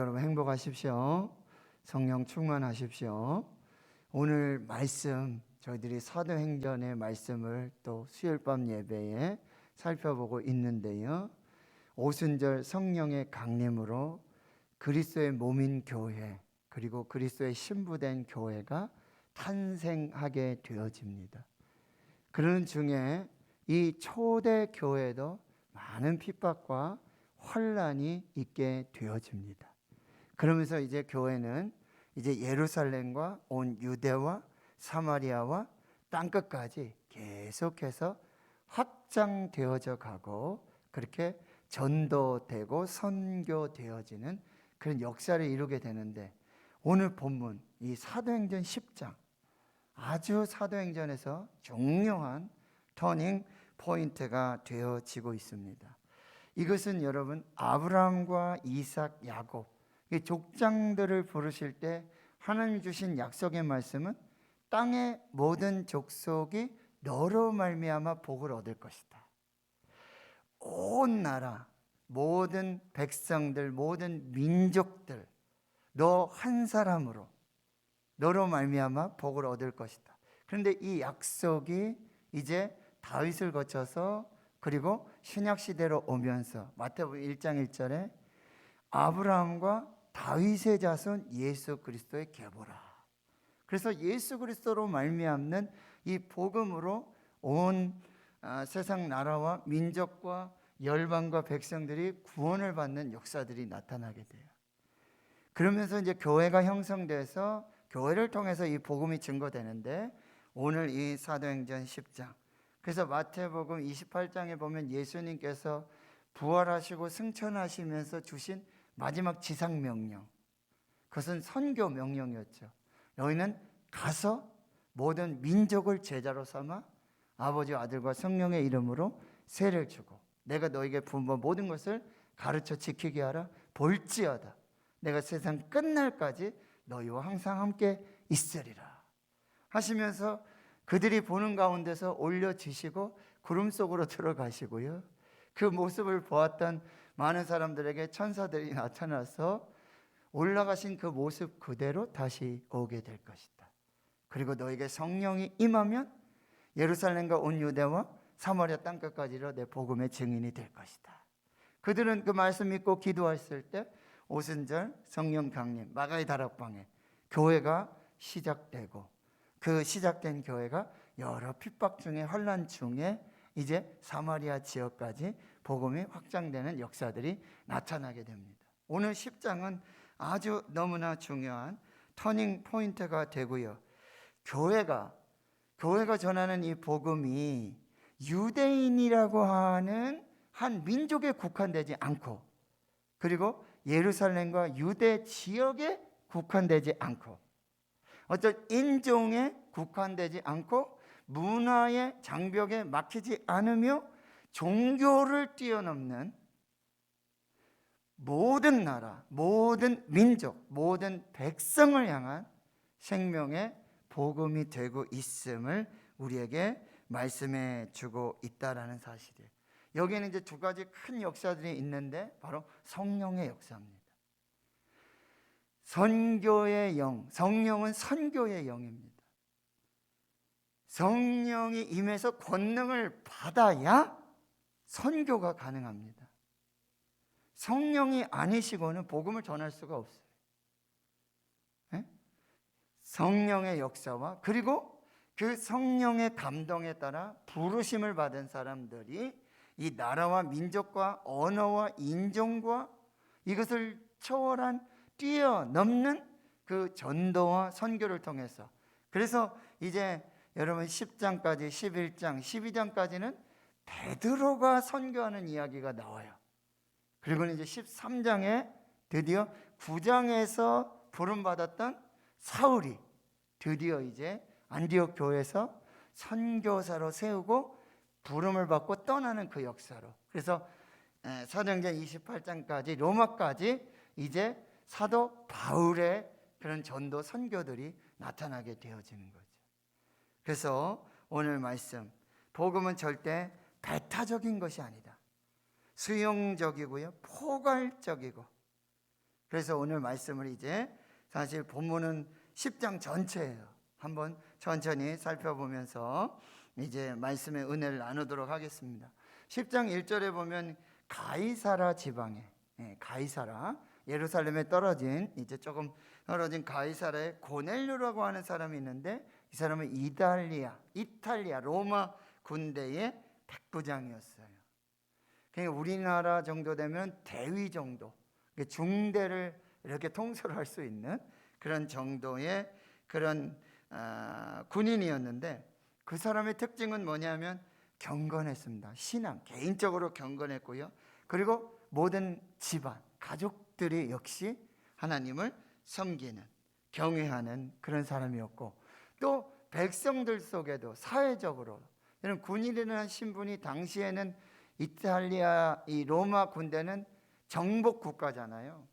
여러분 행복하십시오. 성령 충만하십시오. 오늘 말씀 저희들이 사도행전의 말씀을 또 수요일 밤 예배에 살펴보고 있는데요. 오순절 성령의 강림으로 그리스도의 몸인 교회, 그리고 그리스도의 신부된 교회가 탄생하게 되어집니다. 그러는 중에 이 초대 교회도 많은 핍박과 환란이 있게 되어집니다. 그러면서 이제 교회는 이제 예루살렘과 온 유대와 사마리아와 땅끝까지 계속해서 확장되어져 가고 그렇게 전도되고 선교되어지는 그런 역사를 이루게 되는데, 오늘 본문 이 사도행전 10장 아주 사도행전에서 중요한 터닝 포인트가 되어지고 있습니다. 이것은 여러분 아브라함과 이삭, 야곱 이 족장들을 부르실 때 하나님 주신 약속의 말씀은 땅의 모든 족속이 너로 말미암아 복을 얻을 것이다. 온 나라, 모든 백성들, 모든 민족들 너 한 사람으로 너로 말미암아 복을 얻을 것이다. 그런데 이 약속이 이제 다윗을 거쳐서 그리고 신약 시대로 오면서 마태복음 1장 1절에 아브라함과 다윗의 자손 예수 그리스도의 계보라. 그래서 예수 그리스도로 말미암는 이 복음으로 온 세상 나라와 민족과 열방과 백성들이 구원을 받는 역사들이 나타나게 돼요. 그러면서 이제 교회가 형성돼서 교회를 통해서 이 복음이 증거되는데, 오늘 이 사도행전 10장, 그래서 마태복음 28장에 보면 예수님께서 부활하시고 승천하시면서 주신 마지막 지상 명령, 그것은 선교 명령이었죠. 너희는 가서 모든 민족을 제자로 삼아 아버지와 아들과 성령의 이름으로 세례를 주고 내가 너에게 부은 모든 것을 가르쳐 지키게 하라. 볼지어다 내가 세상 끝날까지 너희와 항상 함께 있으리라 하시면서 그들이 보는 가운데서 올려지시고 구름 속으로 들어가시고요, 그 모습을 보았던 많은 사람들에게 천사들이 나타나서 올라가신 그 모습 그대로 다시 오게 될 것이다. 그리고 너에게 성령이 임하면 예루살렘과 온 유대와 사마리아 땅끝까지로 내 복음의 증인이 될 것이다. 그들은 그 말씀 믿고 기도했을 때 오순절 성령 강림 마가의 다락방에 교회가 시작되고, 그 시작된 교회가 여러 핍박 중에 환난 중에 이제 사마리아 지역까지 복음이 확장되는 역사들이 나타나게 됩니다. 오늘 10장은 아주 너무나 중요한 터닝 포인트가 되고요. 교회가 전하는 이 복음이 유대인이라고 하는 한 민족에 국한되지 않고, 그리고 예루살렘과 유대 지역에 국한되지 않고, 어떤 인종에 국한되지 않고, 문화의 장벽에 막히지 않으며 종교를 뛰어넘는 모든 나라, 모든 민족, 모든 백성을 향한 생명의 복음이 되고 있음을 우리에게 말씀해 주고 있다라는 사실이에요. 여기에는 이제 두 가지 큰 역사들이 있는데 바로 성령의 역사입니다. 선교의 영, 성령은 선교의 영입니다. 성령이 임해서 권능을 받아야 선교가 가능합니다. 성령이 아니시고는 복음을 전할 수가 없어요. 네? 성령의 역사와 그리고 그 성령의 감동에 따라 부르심을 받은 사람들이 이 나라와 민족과 언어와 인종과 이것을 초월한 뛰어넘는 그 전도와 선교를 통해서, 그래서 이제 여러분 10장까지 11장 12장까지는 베드로가 선교하는 이야기가 나와요. 그리고 이제 13장에 드디어 9장에서 부름받았던 사울이 드디어 이제 안디옥 교회에서 선교사로 세우고 부름을 받고 떠나는 그 역사로, 그래서 사도행전 28장까지 로마까지 이제 사도 바울의 그런 전도 선교들이 나타나게 되어지는 거죠. 그래서 오늘 말씀, 복음은 절대 배타적인 것이 아니다. 수용적이고요, 포괄적이고 그래서 오늘 말씀을 이제 사실 본문은 10장 전체예요. 한번 천천히 살펴보면서 이제 말씀의 은혜를 나누도록 하겠습니다. 10장 1절에 보면 가이사라 지방에, 가이사라, 예루살렘에 떨어진, 이제 조금 떨어진 가이사라에 고넬료라고 하는 사람이 있는데, 이 사람은 이탈리아 로마 군대의 백부장이었어요. 그러니까 우리나라 정도 되면 대위 정도, 중대를 이렇게 통솔할 수 있는 그런 정도의 그런 군인이었는데, 그 사람의 특징은 뭐냐면 경건했습니다. 신앙, 개인적으로 경건했고요. 그리고 모든 집안, 가족들이 역시 하나님을 섬기는, 경외하는 그런 사람이었고, 또 백성들 속에도 사회적으로, 이런 군인이라는 신분이 당시에는 이탈리아, 이 로마 군대는 정복 국가잖아요.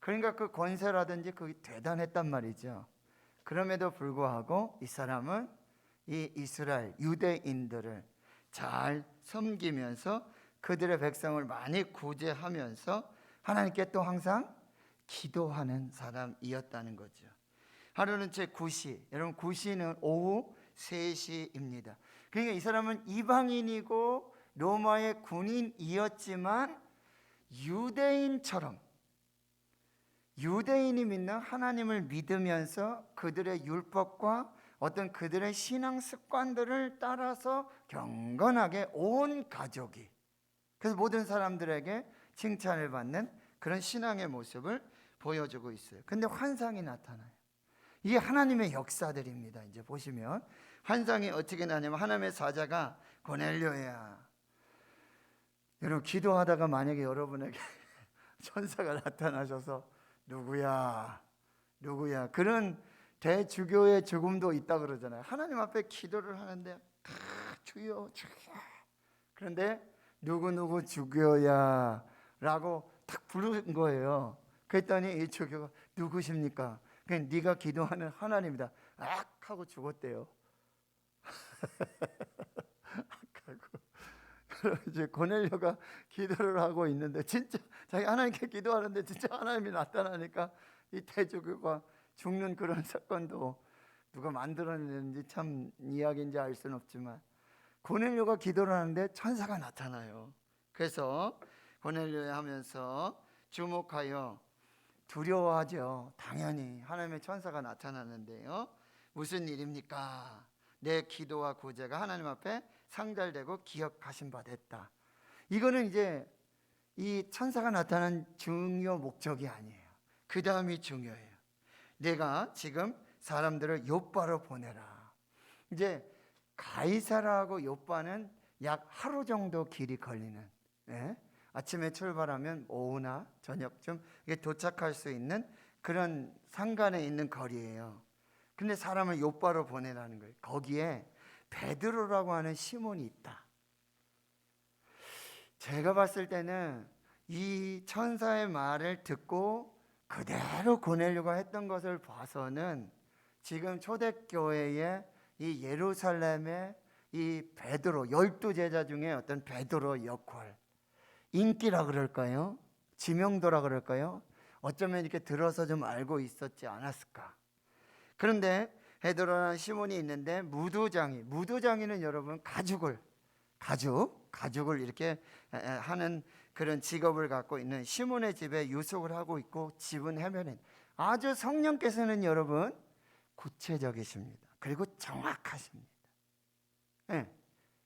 그러니까 그 권세라든지 그게 대단했단 말이죠. 그럼에도 불구하고 이 사람은 이 이스라엘 유대인들을 잘 섬기면서 그들의 백성을 많이 구제하면서 하나님께 또 항상 기도하는 사람이었다는 거죠. 하루는 제 9시, 여러분 9시는 오후 3시입니다. 그러니까 이 사람은 이방인이고 로마의 군인이었지만 유대인처럼, 유대인이 믿는 하나님을 믿으면서 그들의 율법과 어떤 그들의 신앙 습관들을 따라서 경건하게 온 가족이, 그래서 모든 사람들에게 칭찬을 받는 그런 신앙의 모습을 보여주고 있어요. 근데 환상이 나타나요. 이게 하나님의 역사들입니다. 이제 보시면 환상이 어떻게 나냐면, 하나님의 사자가 고넬료야, 여러분 기도하다가 만약에 여러분에게 천사가 나타나셔서 누구야 그런 대주교의 죽음도 있다 그러잖아요. 하나님 앞에 기도를 하는데 주여 그런데 누구 주교야 라고 딱 부른 거예요. 그랬더니 이 주교가 누구십니까? 그냥 네가 기도하는 하나님이다 하고 죽었대요. 하고 이제 고넬료가 기도를 하고 있는데, 진짜 자기 하나님께 기도하는데 진짜 하나님이 나타나니까 이 대주교가 죽는 그런 사건도 누가 만들어내는지 참 이야기인지 알 수는 없지만, 고넬료가 기도를 하는데 천사가 나타나요. 그래서 고넬료에 하면서 주목하여 두려워하죠. 당연히 하나님의 천사가 나타나는데요, 무슨 일입니까? 내 기도와 구제가 하나님 앞에 상달되고 기억하신 바 됐다. 이거는 이제 이 천사가 나타난 중요 목적이 아니에요. 그 다음이 중요해요. 내가 지금 사람들을 요바로 보내라. 이제 가이사라하고 요바는 약 하루 정도 길이 걸리는, 아침에 출발하면 오후나 저녁쯤 도착할 수 있는 그런 상간에 있는 거리예요. 근데 사람을 요바로 보내라는 거예요. 거기에 베드로라고 하는 시몬이 있다. 제가 봤을 때는 이 천사의 말을 듣고 그대로 고넬료가 했던 것을 봐서는 지금 초대교회의 이 예루살렘의 이 베드로, 12제자 중에 어떤 베드로 역할, 인기라 그럴까요? 지명도라 그럴까요? 어쩌면 이렇게 들어서 좀 알고 있었지 않았을까? 그런데 베드로라는 시몬이 있는데, 무두장이는 여러분 가죽을 이렇게 하는 그런 직업을 갖고 있는 시몬의 집에 유숙을 하고 있고, 집은 해변에, 아주 성령께서는 여러분 구체적이십니다. 그리고 정확하십니다.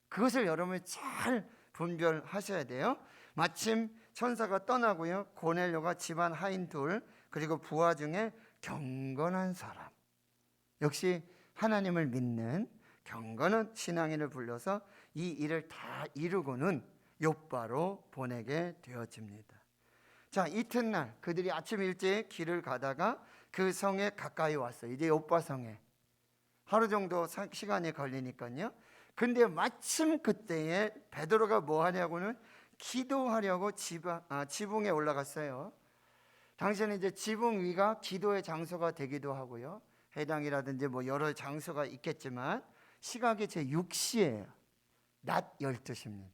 그것을 여러분이 잘 분별하셔야 돼요. 마침 천사가 떠나고요, 고넬료가 집안 하인 둘, 그리고 부하 중에 경건한 사람, 역시 하나님을 믿는 경건한 신앙인을 불러서 이 일을 다 이루고는 요바로 보내게 되어집니다. 자, 이튿날 그들이 아침 일찍 길을 가다가 그 성에 가까이 왔어요. 이제 요바 성에 하루 정도 시간이 걸리니까요. 근데 마침 그때에 베드로가 뭐 하냐고는 기도하려고 지붕에 올라갔어요. 당시에는 이제 지붕 위가 기도의 장소가 되기도 하고요, 회당이라든지 뭐 여러 장소가 있겠지만 시각이 제 6시예요. 낮 12시입니다.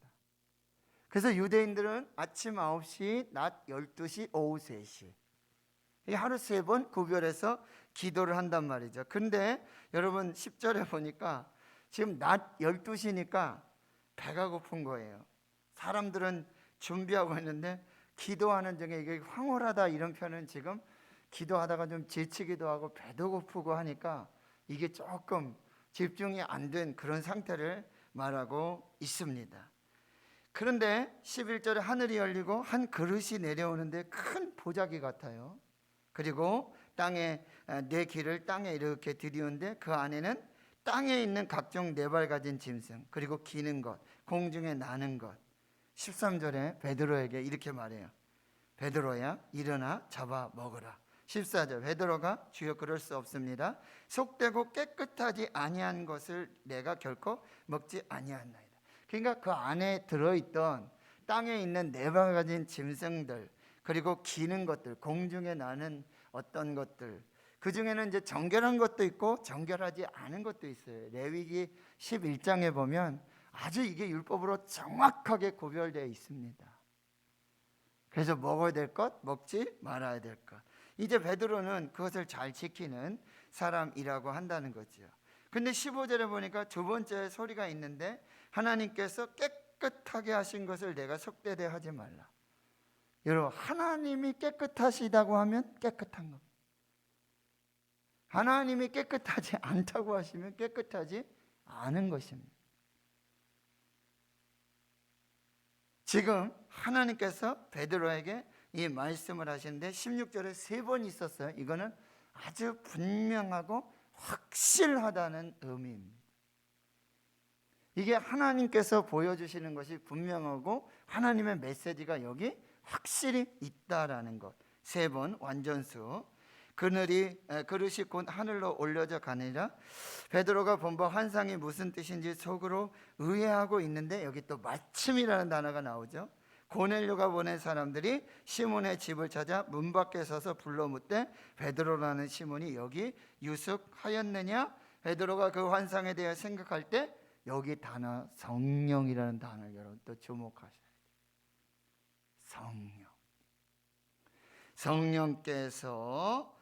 그래서 유대인들은 아침 9시, 낮 12시, 오후 3시 이 하루 3번 구별해서 기도를 한단 말이죠. 근데 여러분 10절에 보니까 지금 낮 12시니까 배가 고픈 거예요. 사람들은 준비하고 있는데 기도하는 중에 이게 황홀하다 이런 표현은 지금 기도하다가 좀 지치기도 하고 배도 고프고 하니까 이게 조금 집중이 안 된 그런 상태를 말하고 있습니다. 그런데 11절에 하늘이 열리고 한 그릇이 내려오는데 큰 보자기 같아요. 그리고 땅에 내 길을 땅에 이렇게 들이운데 그 안에는 땅에 있는 각종 네 발 가진 짐승 그리고 기는 것 공중에 나는 것. 13절에 베드로에게 이렇게 말해요. 베드로야 일어나 잡아 먹으라. 14절 베드로가 주여 그럴 수 없습니다. 속되고 깨끗하지 아니한 것을 내가 결코 먹지 아니하나이다. 그러니까 그 안에 들어있던 땅에 있는 네 발 가진 짐승들 그리고 기는 것들 공중에 나는 어떤 것들 그 중에는 이제 정결한 것도 있고 정결하지 않은 것도 있어요. 레위기 11장에 보면 아주 이게 율법으로 정확하게 구별되어 있습니다. 그래서 먹어야 될 것, 먹지 말아야 될 것. 이제 베드로는 그것을 잘 지키는 사람이라고 한다는 거죠. 근데 15절에 보니까 두 번째 소리가 있는데 하나님께서 깨끗하게 하신 것을 내가 속되게 하지 말라. 여러분 하나님이 깨끗하시다고 하면 깨끗한 겁니다. 하나님이 깨끗하지 않다고 하시면 깨끗하지 않은 것입니다. 지금 하나님께서 베드로에게 이 말씀을 하시는데 16절에 3번 있었어요. 이거는 아주 분명하고 확실하다는 의미입니다. 이게 하나님께서 보여주시는 것이 분명하고 하나님의 메시지가 여기 확실히 있다라는 것. 3번 완전수. 그릇이 곧 하늘로 올려져 가니라. 베드로가 본 바 환상이 무슨 뜻인지 속으로 의아하고 있는데 여기 또 마침이라는 단어가 나오죠. 고넬료가 보낸 사람들이 시몬의 집을 찾아 문 밖에 서서 불러 묻되 베드로라는 시몬이 여기 유숙하였느냐? 베드로가 그 환상에 대해 생각할 때 여기 단어 성령이라는 단어를 여러분 또 주목하셔야 돼요. 성령께서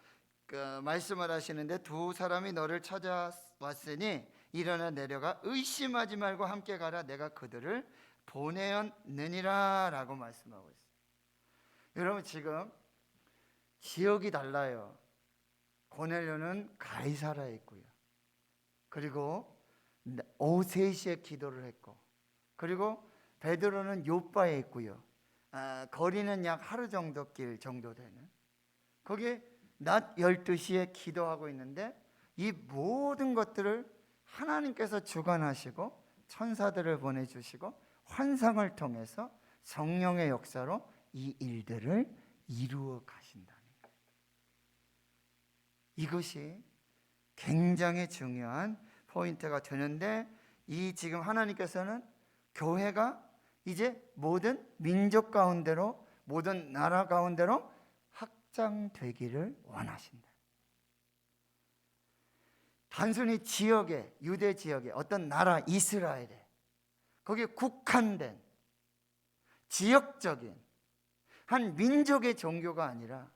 말씀을 하시는데 두 사람이 너를 찾아왔으니 일어나 내려가 의심하지 말고 함께 가라. 내가 그들을 보내었느니라 라고 말씀하고 있어요. 여러분 지금 지역이 달라요. 고넬료는 가이사라에 있고요. 그리고 오후 3시에 기도를 했고 그리고 베드로는 요빠에 있고요. 거리는 약 하루 정도 길 정도 되는 거기 낮 12시에 기도하고 있는데 이 모든 것들을 하나님께서 주관하시고 천사들을 보내주시고 환상을 통해서 성령의 역사로 이 일들을 이루어 가신다는 거예요. 이것이 굉장히 중요한 포인트가 되는데 이 지금 하나님께서는 교회가 이제 모든 민족 가운데로 모든 나라 가운데로 확장되기를 원하신다. 단순히 지역에 유대 지역에 어떤 나라 이스라엘에 거기에 국한된 지역적인 한 민족의 종교가 아니라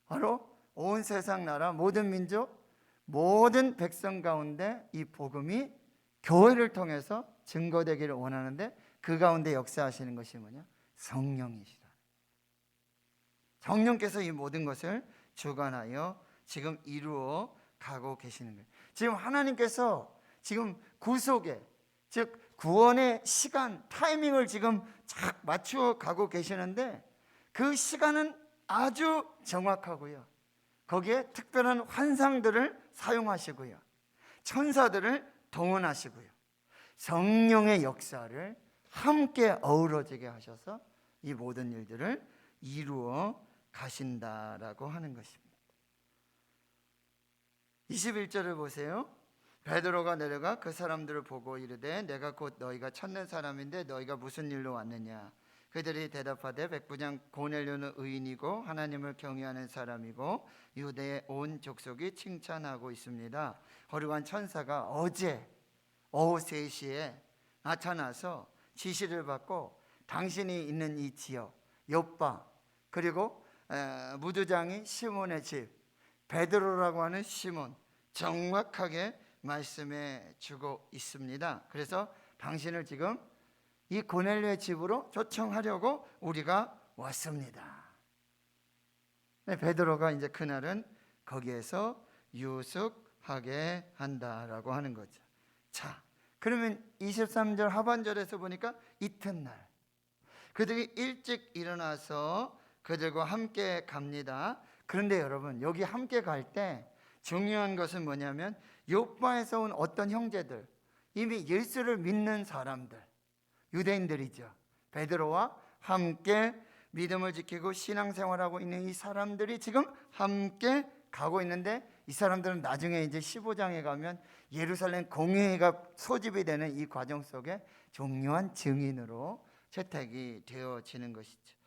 바로 온 세상 나라 모든 민족 모든 백성 가운데 이 복음이 교회를 통해서 증거되기를 원하는데 그 가운데 역사하시는 것이 뭐냐? 성령이시다. 성령께서 이 모든 것을 주관하여 지금 이루어 가고 계시는 거예요. 지금 하나님께서 지금 구속의 즉 구원의 시간 타이밍을 지금 쫙 맞추어 가고 계시는데 그 시간은 아주 정확하고요. 거기에 특별한 환상들을 사용하시고요. 천사들을 동원하시고요. 성령의 역사를 함께 어우러지게 하셔서 이 모든 일들을 이루어 가신다라고 하는 것입니다. 21절을 보세요. 베드로가 내려가 그 사람들을 보고 이르되 내가 곧 너희가 찾는 사람인데 너희가 무슨 일로 왔느냐? 그들이 대답하되 백부장 고넬료는 의인이고 하나님을 경외하는 사람이고 유대의 온 족속이 칭찬하고 있습니다. 거룩한 천사가 어제 오후 3시에 나타나서 지시를 받고 당신이 있는 이 지역 요빠 그리고 무두장이 시몬의 집, 베드로라고 하는 시몬 정확하게 말씀해 주고 있습니다. 그래서 당신을 지금 이 고넬료의 집으로 초청하려고 우리가 왔습니다. 베드로가 이제 그날은 거기에서 유숙하게 한다라고 하는 거죠. 자, 그러면 23절 하반절에서 보니까 이튿날 그들이 일찍 일어나서 그들과 함께 갑니다. 그런데 여러분, 여기 함께 갈 때 중요한 것은 뭐냐면 요바에서 온 어떤 형제들, 이미 예수를 믿는 사람들, 유대인들이죠. 베드로와 함께 믿음을 지키고 신앙생활하고 있는 이 사람들이 지금 함께 가고 있는데, 이 사람들은 나중에 이제 15장에 가면 예루살렘 공회가 소집이 되는 이 과정 속에 중요한 증인으로 채택이 되어지는 것이죠.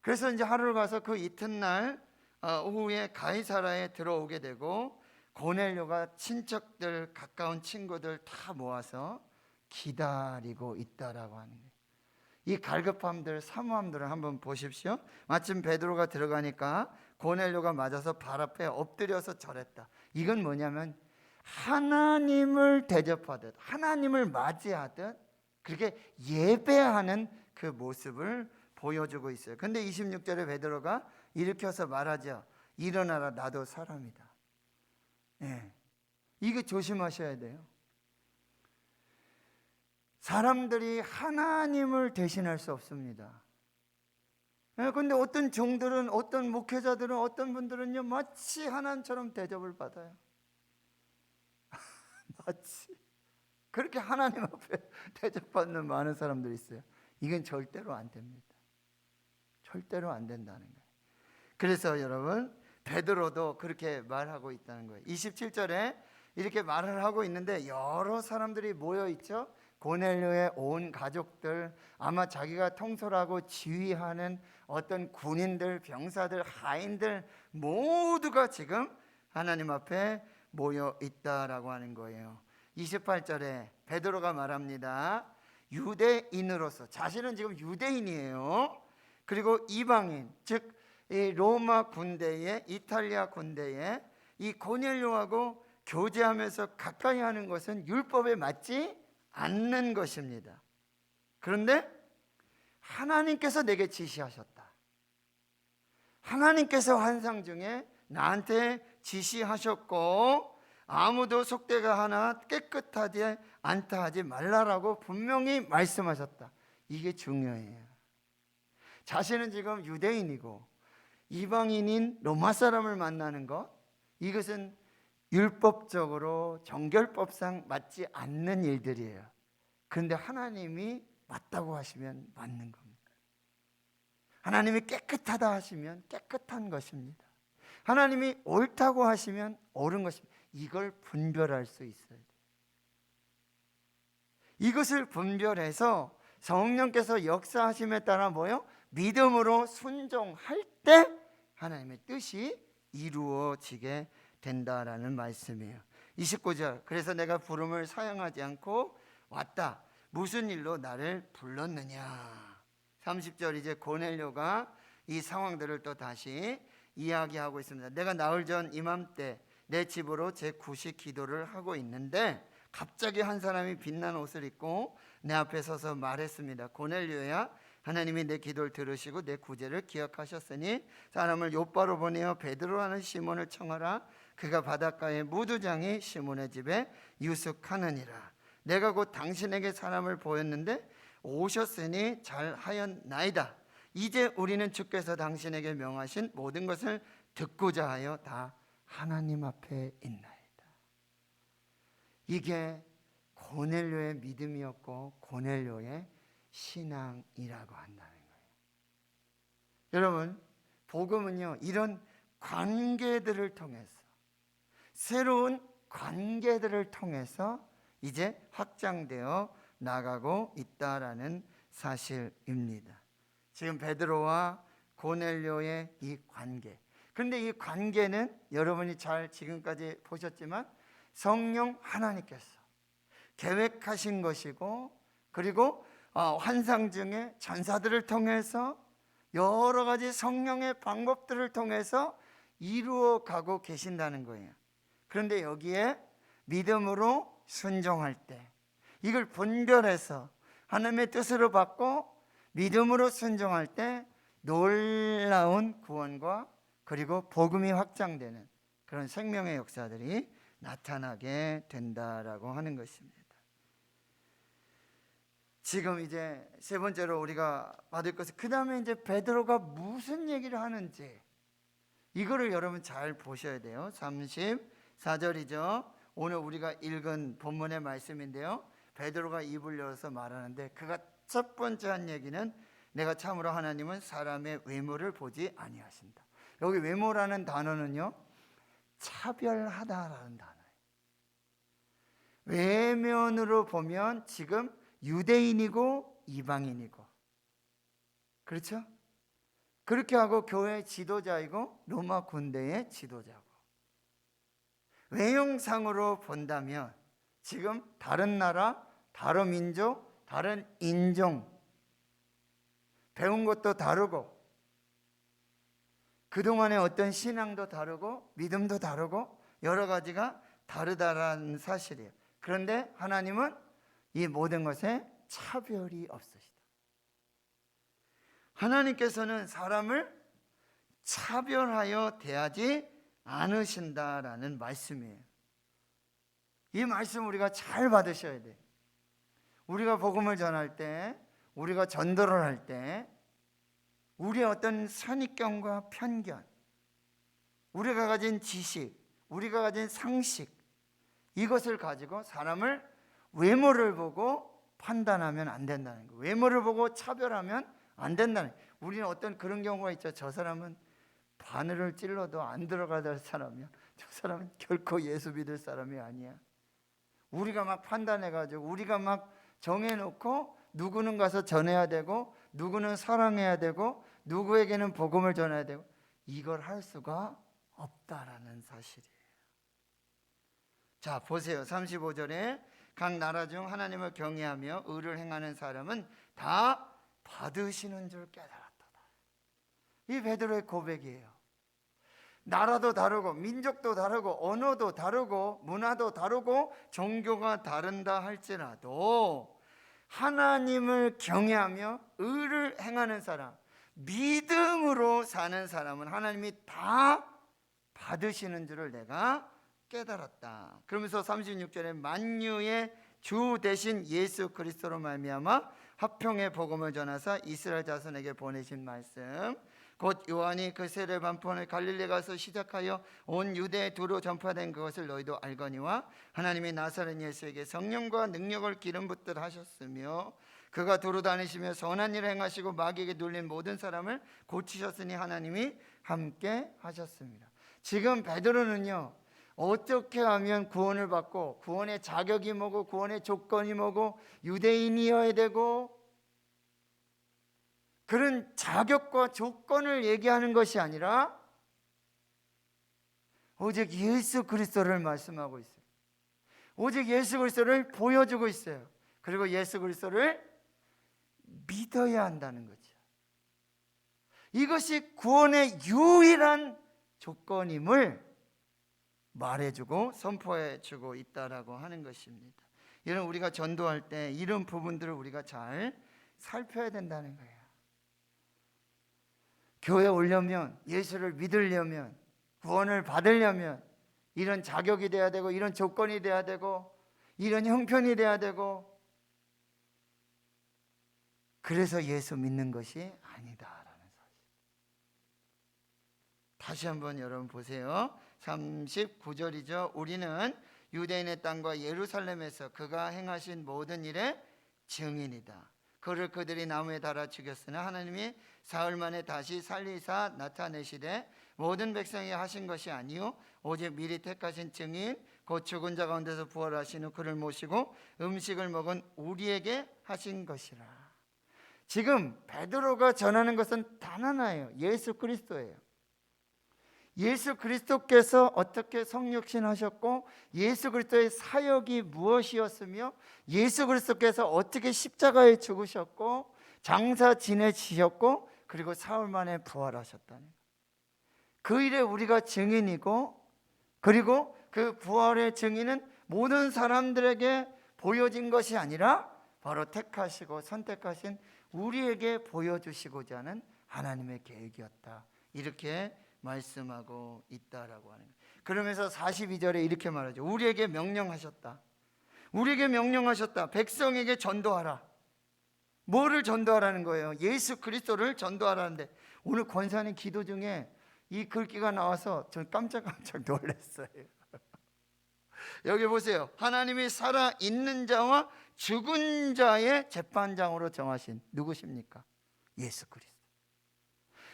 그래서 이제 하루를 가서 그 이튿날 오후에 가이사라에 들어오게 되고, 고넬료가 친척들, 가까운 친구들 다 모아서 기다리고 있다라고 하는 거예요. 이 갈급함들, 사모함들을 한번 보십시오. 마침 베드로가 들어가니까 고넬료가 맞아서 발 앞에 엎드려서 절했다. 이건 뭐냐면 하나님을 대접하듯, 하나님을 맞이하듯 그렇게 예배하는 그 모습을 보여주고 있어요. 근데 26절에 베드로가 일으켜서 말하죠. 일어나라, 나도 사람이다. 이거 조심하셔야 돼요. 사람들이 하나님을 대신할 수 없습니다. 그런데 어떤 종들은, 어떤 목회자들은, 어떤 분들은요 마치 하나님처럼 대접을 받아요. 마치 그렇게 하나님 앞에 대접받는 많은 사람들이 있어요. 이건 절대로 안 됩니다. 절대로 안 된다는 거예요. 그래서 여러분, 베드로도 그렇게 말하고 있다는 거예요. 27절에 이렇게 말을 하고 있는데 여러 사람들이 모여 있죠. 고넬료의 온 가족들, 아마 자기가 통솔하고 지휘하는 어떤 군인들, 병사들, 하인들 모두가 지금 하나님 앞에 모여 있다라고 하는 거예요. 28절에 베드로가 말합니다. 유대인으로서, 자신은 지금 유대인이에요. 그리고 이방인, 즉 이 로마 군대에, 이탈리아 군대에 이 고넬료하고 교제하면서 가까이 하는 것은 율법에 맞지 않는 것입니다. 그런데 하나님께서 내게 지시하셨다. 하나님께서 환상 중에 나한테 지시하셨고, 아무도 속되가 하나 깨끗하지 않다 하지 말라라고 분명히 말씀하셨다. 이게 중요해요. 자신은 지금 유대인이고 이방인인 로마 사람을 만나는 것, 이것은 율법적으로 정결법상 맞지 않는 일들이에요. 그런데 하나님이 맞다고 하시면 맞는 겁니다. 하나님이 깨끗하다 하시면 깨끗한 것입니다. 하나님이 옳다고 하시면 옳은 것입니다. 이걸 분별할 수 있어야 돼요. 이것을 분별해서 성령께서 역사하심에 따라 뭐요? 믿음으로 순종할 때 하나님의 뜻이 이루어지게 된다라는 말씀이에요. 29절, 그래서 내가 부름을 사양하지 않고 왔다. 무슨 일로 나를 불렀느냐. 30절, 이제 고넬료가 이 상황들을 또 다시 이야기하고 있습니다. 내가 나흘 전 이맘때 내 집으로 제9시 기도를 하고 있는데 갑자기 한 사람이 빛난 옷을 입고 내 앞에 서서 말했습니다. 고넬료야, 하나님이 내 기도를 들으시고 내 구제를 기억하셨으니 사람을 요바로 보내어 베드로라는 시몬을 청하라. 그가 바닷가에 무두장이 시몬의 집에 유숙하느니라. 내가 곧 당신에게 사람을 보였는데 오셨으니 잘하였나이다. 이제 우리는 주께서 당신에게 명하신 모든 것을 듣고자 하여 다 하나님 앞에 있나이다. 이게 고넬료의 믿음이었고 고넬료의 신앙이라고 한다는 거예요. 여러분, 복음은요 이런 관계들을 통해서, 새로운 관계들을 통해서 이제 확장되어 나가고 있다라는 사실입니다. 지금 베드로와 고넬료의 이 관계, 그런데 이 관계는 여러분이 잘 지금까지 보셨지만 성령 하나님께서 계획하신 것이고, 그리고 환상 중에 전사들을 통해서 여러 가지 성령의 방법들을 통해서 이루어 가고 계신다는 거예요. 그런데 여기에 믿음으로 순종할 때, 이걸 분별해서 하나님의 뜻으로 받고 믿음으로 순종할 때 놀라운 구원과 그리고 복음이 확장되는 그런 생명의 역사들이 나타나게 된다라고 하는 것입니다. 지금 이제 세 번째로 우리가 받을 것은, 그 다음에 이제 베드로가 무슨 얘기를 하는지 이거를 여러분 잘 보셔야 돼요. 34절이죠. 오늘 우리가 읽은 본문의 말씀인데요, 베드로가 입을 열어서 말하는데 그가 첫 번째 한 얘기는 내가 참으로 하나님은 사람의 외모를 보지 아니하신다. 여기 외모라는 단어는요, 차별하다라는 단어예요. 외면으로 보면 지금 유대인이고 이방인이고, 그렇죠? 그렇게 하고 교회의 지도자이고 로마 군대의 지도자고, 외형상으로 본다면 지금 다른 나라, 다른 민족, 다른 인종, 배운 것도 다르고 그동안의 어떤 신앙도 다르고 믿음도 다르고 여러 가지가 다르다라는 사실이에요. 그런데 하나님은 이 모든 것에 차별이 없으시다. 하나님께서는 사람을 차별하여 대하지 않으신다라는 말씀이에요. 이 말씀 우리가 잘 받으셔야 돼요. 우리가 복음을 전할 때, 우리가 전도를 할 때 우리의 어떤 선입견과 편견, 우리가 가진 지식, 우리가 가진 상식, 이것을 가지고 사람을 외모를 보고 판단하면 안 된다는 거예요. 외모를 보고 차별하면 안 된다는 거예요. 우리는 어떤 그런 경우가 있죠. 저 사람은 바늘을 찔러도 안 들어가는 사람이야. 저 사람은 결코 예수 믿을 사람이 아니야. 우리가 막 판단해가지고 우리가 막 정해놓고 누구는 가서 전해야 되고 누구는 사랑해야 되고 누구에게는 복음을 전해야 되고, 이걸 할 수가 없다라는 사실이에요. 자, 보세요. 35절에 각 나라 중 하나님을 경외하며 의를 행하는 사람은 다 받으시는 줄 깨달았다. 이 베드로의 고백이에요. 나라도 다르고 민족도 다르고 언어도 다르고 문화도 다르고 종교가 다른다 할지라도 하나님을 경외하며 의를 행하는 사람, 믿음으로 사는 사람은 하나님이 다 받으시는 줄을 내가 깨달았다. 그러면서 36절에 만유의 주 대신 예수 그리스도로 말미암아 화평의 복음을 전하사 이스라엘 자손에게 보내신 말씀, 곧 요한이 그 세례 반포를 갈릴리 가서 시작하여 온 유대에 두루 전파된 그것을 너희도 알거니와 하나님이 나사렛 예수에게 성령과 능력을 기름 붓듯 하셨으며 그가 두루 다니시며 선한 일을 행하시고 마귀에게 눌린 모든 사람을 고치셨으니 하나님이 함께 하셨습니다. 지금 베드로는요, 어떻게 하면 구원을 받고 구원의 자격이 뭐고 구원의 조건이 뭐고 유대인이어야 되고 그런 자격과 조건을 얘기하는 것이 아니라 오직 예수 그리스도를 말씀하고 있어요. 오직 예수 그리스도를 보여주고 있어요. 그리고 예수 그리스도를 믿어야 한다는 거죠. 이것이 구원의 유일한 조건임을 말해주고 선포해주고 있다라고 하는 것입니다. 이런 우리가 전도할 때 이런 부분들을 우리가 잘 살펴야 된다는 거예요. 교회에 오려면, 예수를 믿으려면, 구원을 받으려면 이런 자격이 돼야 되고 이런 조건이 돼야 되고 이런 형편이 돼야 되고, 그래서 예수 믿는 것이 아니다라는 사실. 다시 한번 여러분 보세요. 39절이죠. 우리는 유대인의 땅과 예루살렘에서 그가 행하신 모든 일의 증인이다. 그를 그들이 나무에 달아 죽였으나 하나님이 사흘 만에 다시 살리사 나타내시되 모든 백성이 하신 것이 아니요 오직 미리 택하신 증인 곧 죽은 자 가운데서 부활하신 후 그를 모시고 음식을 먹은 우리에게 하신 것이라. 지금 베드로가 전하는 것은 단 하나예요. 예수 그리스도예요. 예수 그리스도께서 어떻게 성육신하셨고 예수 그리스도의 사역이 무엇이었으며 예수 그리스도께서 어떻게 십자가에 죽으셨고 장사 지내시셨고 그리고 사흘 만에 부활하셨다는 거예요. 그 일에 우리가 증인이고, 그리고 그 부활의 증인은 모든 사람들에게 보여진 것이 아니라 바로 택하시고 선택하신 우리에게 보여주시고자 하는 하나님의 계획이었다, 이렇게 말씀하고 있다라고 하는 거예요. 그러면서 42절에 이렇게 말하죠. 우리에게 명령하셨다. 우리에게 명령하셨다. 백성에게 전도하라. 뭐를 전도하라는 거예요? 예수 그리스도를 전도하라는데, 오늘 권사님 기도 중에 이 글귀가 나와서 전 깜짝깜짝 놀랐어요. 여기 보세요. 하나님이 살아있는 자와 죽은 자의 재판장으로 정하신 누구십니까? 예수 그리스도.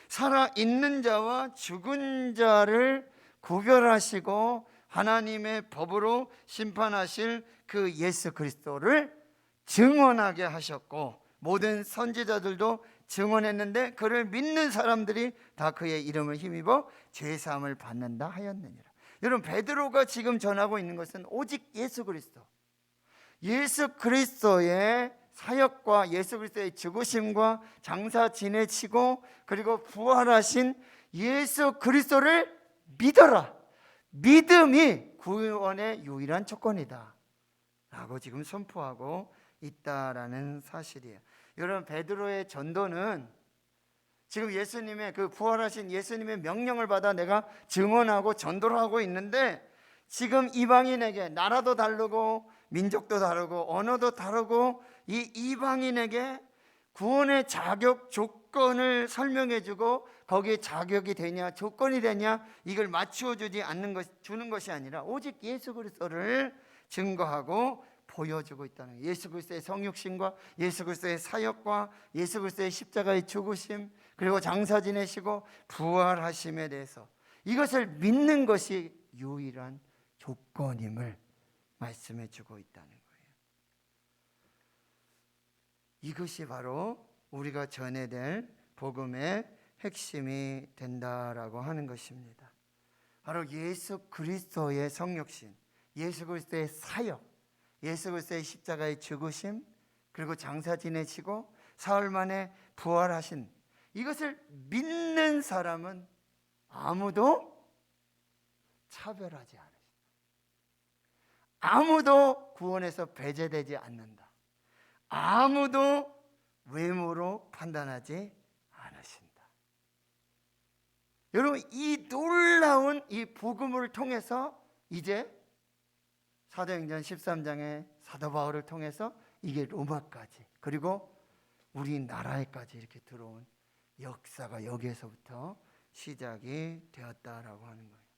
살아있는 자와 죽은 자를 구별하시고 하나님의 법으로 심판하실 그 예수 그리스도를 증언하게 하셨고, 모든 선지자들도 증언했는데 그를 믿는 사람들이 다 그의 이름을 힘입어 죄사함을 받는다 하였느니라. 여러분, 베드로가 지금 전하고 있는 것은 오직 예수 그리스도, 예수 그리스도의 사역과 예수 그리스도의 죽으심과 장사 지내시고 그리고 부활하신 예수 그리스도를 믿어라. 믿음이 구원의 유일한 조건이다 라고 지금 선포하고 있다라는 사실이에요. 여러분, 베드로의 전도는 지금 예수님의 그 부활하신 예수님의 명령을 받아 내가 증언하고 전도를 하고 있는데, 지금 이방인에게, 나라도 다르고 민족도 다르고 언어도 다르고 이 이방인에게 구원의 자격 조건을 설명해 주고 거기에 자격이 되냐 조건이 되냐 이걸 맞추어 주지 않는 것, 주는 것이 아니라 오직 예수 그리스도를 증거하고 보여주고 있다는 거예요. 예수 그리스도의 성육신과 예수 그리스도의 사역과 예수 그리스도의 십자가의 죽으심, 그리고 장사 지내시고 부활하심에 대해서 이것을 믿는 것이 유일한 조건임을 말씀해 주고 있다는 거예요. 이것이 바로 우리가 전해야 될 복음의 핵심이 된다라고 하는 것입니다. 바로 예수 그리스도의 성육신, 예수 그리스도의 사역, 예수 그리스도의 십자가의 죽으심, 그리고 장사 지내시고 사흘 만에 부활하신 이것을 믿는 사람은 아무도 차별하지 않으신다. 아무도 구원에서 배제되지 않는다. 아무도 외모로 판단하지 않으신다. 여러분, 이 놀라운 이 복음을 통해서 이제 사도행전 13장의 사도 바울을 통해서 이게 로마까지, 그리고 우리나라에까지 이렇게 들어온 역사가 여기에서부터 시작이 되었다라고 하는 거예요.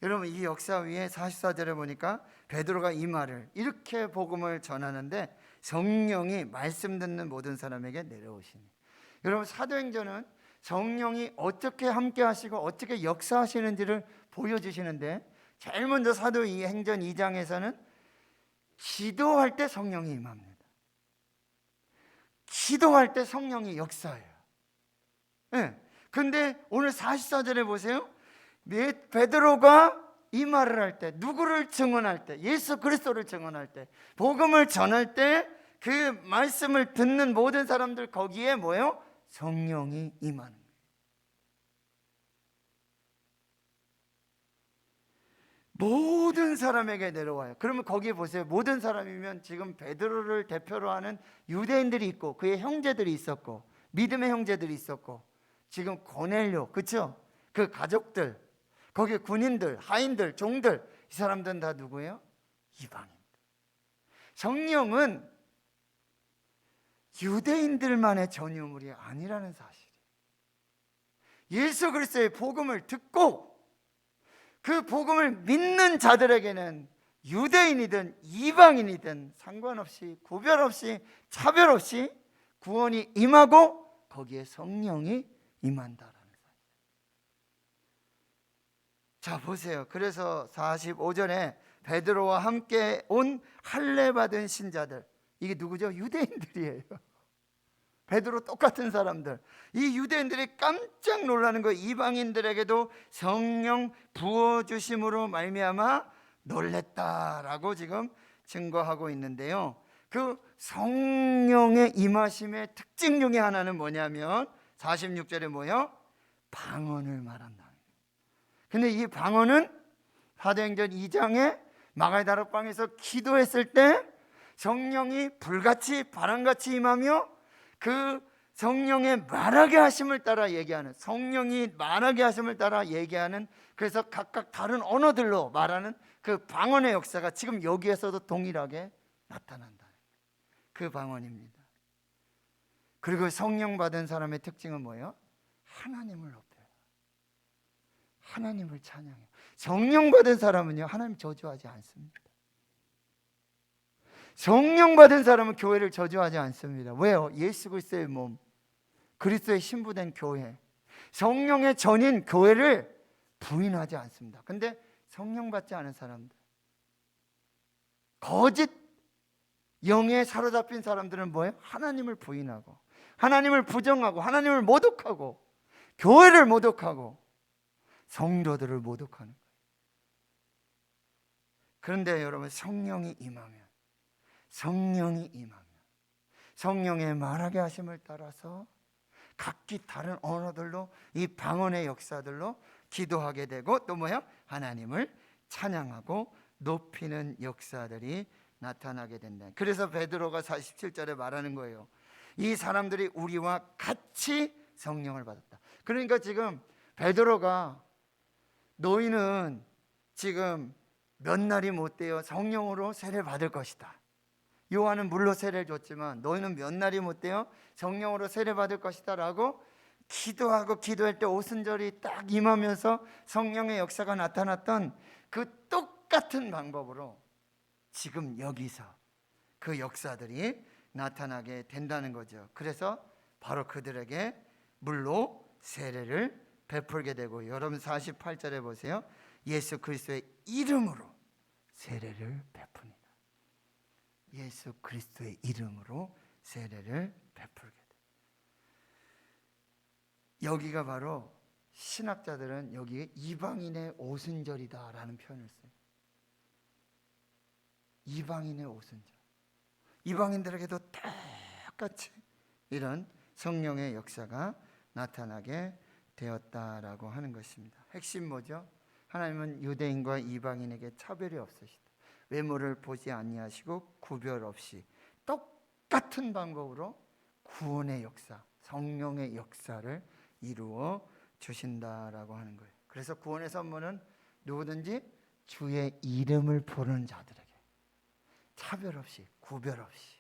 여러분, 이 역사 위에 44절에 보니까 베드로가 이 말을 이렇게 복음을 전하는데 성령이 말씀 듣는 모든 사람에게 내려오시니. 여러분, 사도행전은 성령이 어떻게 함께 하시고 어떻게 역사하시는지를 보여주시는데, 제일 먼저 사도행전 2장에서는 기도할 때 성령이 임합니다. 기도할 때 성령이 역사해요. 근데 오늘 44절에 보세요. 베드로가 이 말을 할 때, 누구를 증언할 때, 예수 그리스도를 증언할 때, 복음을 전할 때 그 말씀을 듣는 모든 사람들 거기에 뭐예요? 성령이 임하는 거예요. 모든 사람에게 내려와요. 그러면 거기에 보세요. 모든 사람이면 지금 베드로를 대표로 하는 유대인들이 있고 그의 형제들이 있었고 믿음의 형제들이 있었고, 지금 고넬료, 그렇죠? 그 가족들, 거기에 군인들, 하인들, 종들, 이 사람들은 다 누구예요? 이방인들. 성령은 유대인들만의 전유물이 아니라는 사실이에요. 예수 그리스도의 복음을 듣고 그 복음을 믿는 자들에게는 유대인이든 이방인이든 상관없이, 구별 없이, 차별 없이 구원이 임하고 거기에 성령이 임한다라는 사실. 자, 보세요. 그래서 45절에 베드로와 함께 온 할례 받은 신자들, 이게 누구죠? 유대인들이에요. 베드로 똑같은 사람들. 이 유대인들이 깜짝 놀라는 거예요. 이방인들에게도 성령 부어주심으로 말미암아 놀랬다라고 지금 증거하고 있는데요. 그 성령의 임하심의 특징 중에 하나는 뭐냐면 46절에 뭐요? 방언을 말한다. 근데 이 방언은 사도행전 2장에 마가의 다락방에서 기도했을 때 성령이 불같이 바람같이 임하며 그 성령의 말하게 하심을 따라 얘기하는, 성령이 말하게 하심을 따라 얘기하는, 그래서 각각 다른 언어들로 말하는 그 방언의 역사가 지금 여기에서도 동일하게 나타난다. 그 방언입니다. 그리고 성령 받은 사람의 특징은 뭐예요? 하나님을 높여요. 하나님을 찬양해요. 성령 받은 사람은요, 하나님 저주하지 않습니다. 성령 받은 사람은 교회를 저주하지 않습니다. 왜요? 예수 그리스도의 몸, 그리스도의 신부된 교회, 성령의 전인 교회를 부인하지 않습니다. 근데 성령 받지 않은 사람들, 거짓 영에 사로잡힌 사람들은 뭐예요? 하나님을 부인하고, 하나님을 부정하고, 하나님을 모독하고, 교회를 모독하고, 성도들을 모독하는 거예요. 그런데 여러분, 성령이 임하면, 성령의 말하게 하심을 따라서 각기 다른 언어들로, 이 방언의 역사들로 기도하게 되고, 또 뭐예요? 하나님을 찬양하고 높이는 역사들이 나타나게 된다. 그래서 베드로가 47절에 말하는 거예요. 이 사람들이 우리와 같이 성령을 받았다. 그러니까 지금 베드로가 너희는 지금 몇 날이 못 되어 성령으로 세례 받을 것이다. 요한은 물로 세례를 줬지만 너희는 몇 날이 못 되어 성령으로 세례 받을 것이다 라고 기도하고, 기도할 때 오순절이 딱 임하면서 성령의 역사가 나타났던 그 똑같은 방법으로 지금 여기서 그 역사들이 나타나게 된다는 거죠. 그래서 바로 그들에게 물로 세례를 베풀게 되고, 여러분 48절에 보세요. 예수 그리스도의 이름으로 세례를 베풉니다. 예수 그리스도의 이름으로 세례를 베풀게 돼. 여기가 바로 신학자들은 여기에 이방인의 오순절이다라는 표현을 써요. 이방인의 오순절. 이방인들에게도 똑같이 이런 성령의 역사가 나타나게 되었다라고 하는 것입니다. 핵심 뭐죠? 하나님은 유대인과 이방인에게 차별이 없으시다. 외모를 보지 아니하시고 구별 없이 똑같은 방법으로 구원의 역사, 성령의 역사를 이루어 주신다라고 하는 거예요. 그래서 구원의 선물은 누구든지 주의 이름을 부르는 자들에게 차별 없이, 구별 없이,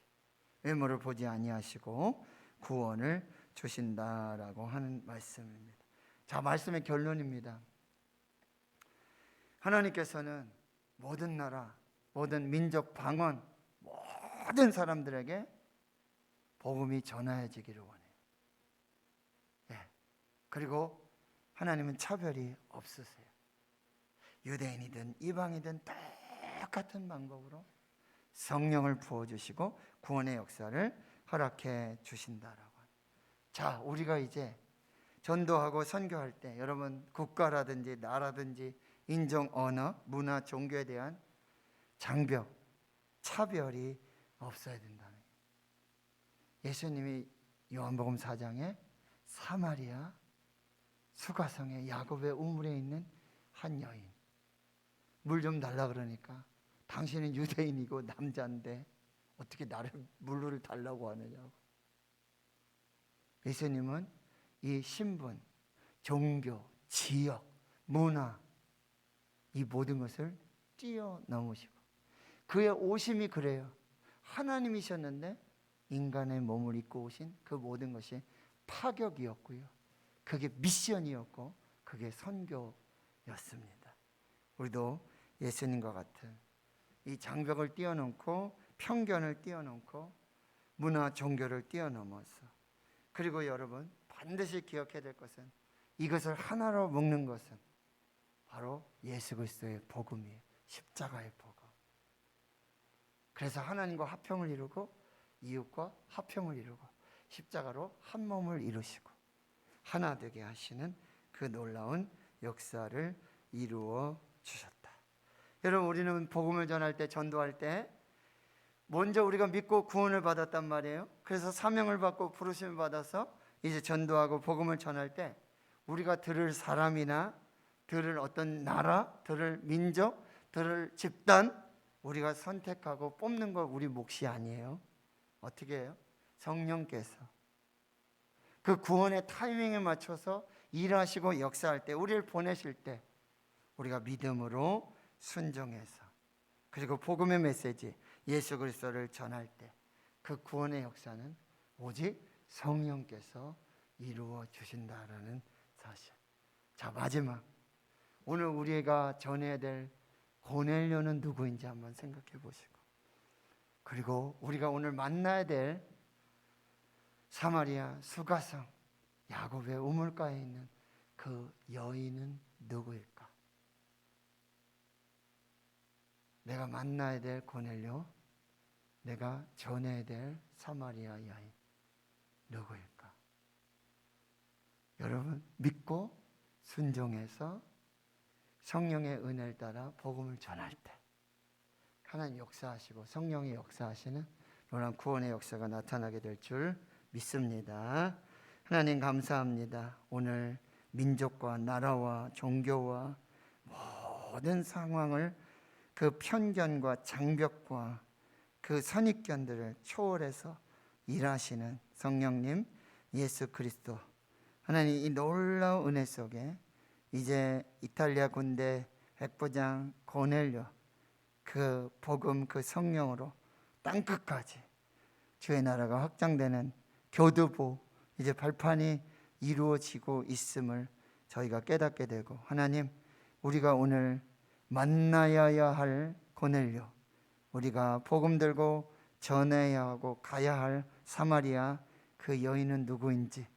외모를 보지 아니하시고 구원을 주신다라고 하는 말씀입니다. 자, 말씀의 결론입니다. 하나님께서는 모든 나라, 모든 민족, 방언, 모든 사람들에게 복음이 전하여지기를 원해요. 그리고 하나님은 차별이 없으세요. 유대인이든 이방이든 똑같은 방법으로 성령을 부어주시고 구원의 역사를 허락해 주신다라고. 자, 우리가 이제 전도하고 선교할 때 여러분 국가라든지 나라든지 인종, 언어, 문화, 종교에 대한 장벽, 차별이 없어야 된다는 거예요. 예수님이 요한복음 4장에 사마리아 수가성의 야곱의 우물에 있는 한 여인, 물 좀 달라 그러니까 당신은 유대인이고 남자인데 어떻게 나를 물을 달라고 하느냐고. 예수님은 이 신분, 종교, 지역, 문화, 이 모든 것을 뛰어넘으시고, 그의 오심이 그래요. 하나님이셨는데 인간의 몸을 입고 오신 그 모든 것이 파격이었고요, 그게 미션이었고 그게 선교였습니다. 우리도 예수님과 같은 이 장벽을 뛰어넘고 편견을 뛰어넘고 문화, 종교를 뛰어넘어서, 그리고 여러분 반드시 기억해야 될 것은 이것을 하나로 묶는 것은 바로 예수 그리스도의 복음이에요. 십자가의 복음. 그래서 하나님과 화평을 이루고 이웃과 화평을 이루고 십자가로 한 몸을 이루시고 하나 되게 하시는 그 놀라운 역사를 이루어 주셨다. 여러분, 우리는 복음을 전할 때, 전도할 때 먼저 우리가 믿고 구원을 받았단 말이에요. 그래서 사명을 받고 부르심을 받아서 이제 전도하고 복음을 전할 때 우리가 들을 사람이나 들을 어떤 나라, 들을 민족, 들을 집단 우리가 선택하고 뽑는 거 우리 몫이 아니에요. 어떻게 해요? 성령께서 그 구원의 타이밍에 맞춰서 일하시고 역사할 때, 우리를 보내실 때 우리가 믿음으로 순종해서, 그리고 복음의 메시지 예수 그리스도를 전할 때 그 구원의 역사는 오직 성령께서 이루어 주신다라는 사실. 자, 마지막, 오늘 우리가 전해야 될 고넬료는 누구인지 한번 생각해 보시고, 그리고 우리가 오늘 만나야 될 사마리아 수가성 야곱의 우물가에 있는 그 여인은 누구일까? 내가 만나야 될 고넬료, 내가 전해야 될 사마리아 여인 누구일까? 여러분, 믿고 순종해서 성령의 은혜를 따라 복음을 전할 때 하나님 역사하시고 성령이 역사하시는 놀라운 구원의 역사가 나타나게 될 줄 믿습니다. 하나님 감사합니다. 오늘 민족과 나라와 종교와 모든 상황을, 그 편견과 장벽과 그 선입견들을 초월해서 일하시는 성령님 예수 그리스도, 하나님 이 놀라운 은혜 속에 이제 이탈리아 군대 백부장 고넬료 그 복음, 그 성령으로 땅끝까지 주의 나라가 확장되는 교두보, 이제 발판이 이루어지고 있음을 저희가 깨닫게 되고, 하나님 우리가 오늘 만나야 할 고넬료, 우리가 복음 들고 전해야 하고 가야 할 사마리아 그 여인은 누구인지,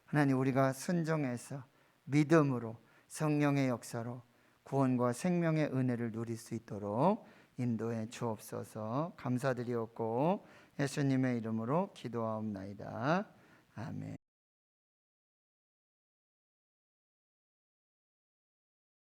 하나님 우리가 순종해서 믿음으로 성령의 역사로 구원과 생명의 은혜를 누릴 수 있도록 인도해 주옵소서. 감사드리옵고 예수님의 이름으로 기도하옵나이다. 아멘.